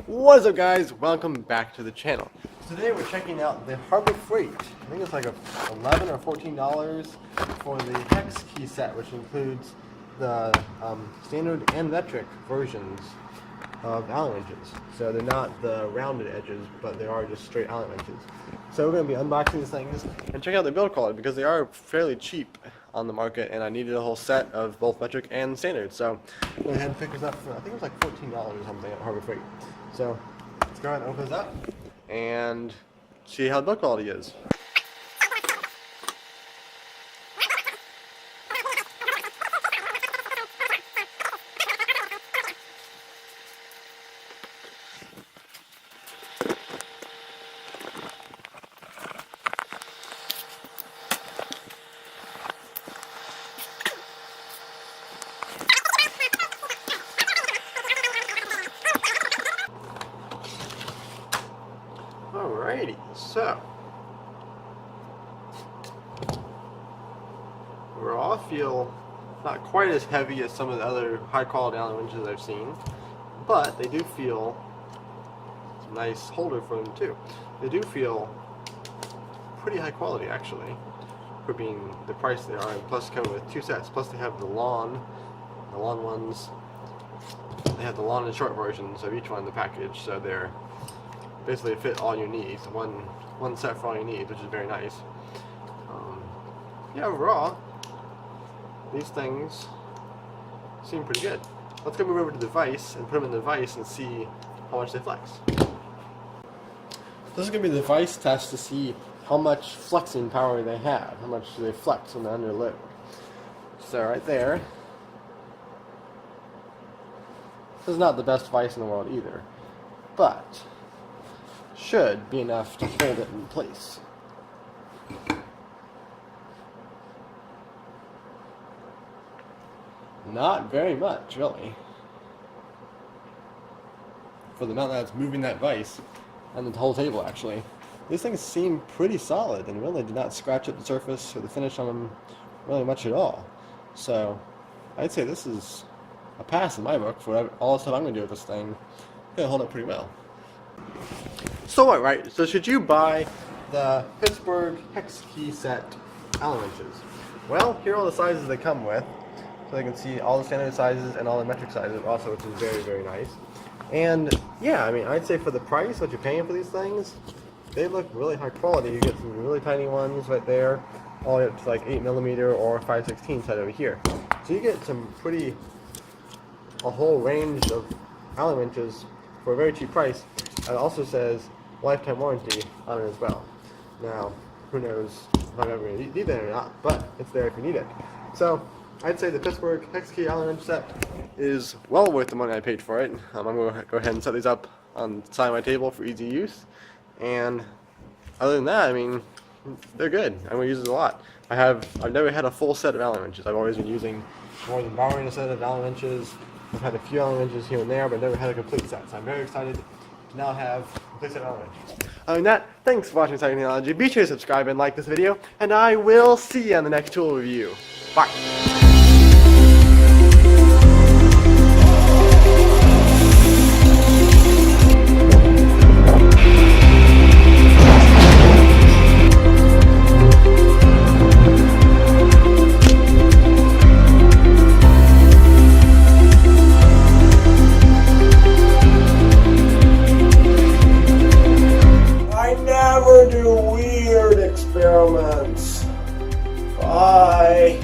What is up, guys? Welcome back to the channel. Today we're checking out the Harbor Freight. I think it's like $11 or $14 for the hex key set, which includes the standard and metric versions of Allen wrenches. So they're not the rounded edges, but they are just straight Allen wrenches. So we're going to be unboxing these things and check out the build quality because they are fairly cheap on the market, and I needed a whole set of both metric and standard. So I went ahead and picked this up for, I think it was like $14 or something at Harbor Freight. So let's go ahead and open this up and see how the build quality is. Alrighty, so overall I feel not quite as heavy as some of the other high quality Allen wrenches I've seen, but they do feel, it's a nice holder for them too. They do feel pretty high quality actually for being the price they are, and plus coming with two sets, plus they have the long ones, they have the long and short versions of each one in the package, so they're basically fit all you need. One set for all you need, which is very nice. Yeah, overall, these things seem pretty good. Let's go move over to the vise and put them in the vise and see how much they flex. This is going to be the vise test to see how much flexing power they have, how much they flex when they're under load. So right there, this is not the best vise in the world either, but should be enough to hold it in place. Not very much, really, for the amount that's moving that vise and the whole table. Actually, these things seem pretty solid and really did not scratch up the surface or the finish on them really much at all. So I'd say this is a pass in my book for all the stuff I'm going to do with this thing. It's going to hold up pretty well. So what, right? So should you buy the Pittsburgh hex key set Allen wrenches? Well, here are all the sizes they come with. So you can see all the standard sizes and all the metric sizes also, which is very, very nice. And yeah, I mean, I'd say for the price, what you're paying for these things, they look really high quality. You get some really tiny ones right there, all the way up to like 8mm or 5/16 set over here. So you get some a whole range of Allen wrenches for a very cheap price. It also says lifetime warranty on it as well. Now, who knows if I'm ever going to need that or not, but it's there if you need it. So, I'd say the Pittsburgh hex key Allen wrench set is well worth the money I paid for it. I'm going to go ahead and set these up on the side of my table for easy use. And other than that, I mean, they're good. I'm going to use it a lot. I've never had a full set of Allen wrenches. I've always been using more than borrowing a set of Allen wrenches. I've had a few Allen wrenches here and there, but never had a complete set. So I'm very excited to now have a complete set of Allen wrenches. Other than that, thanks for watching Exciting Technology. Be sure to subscribe and like this video, and I will see you on the next tool review. Bye. Do weird experiments. Bye.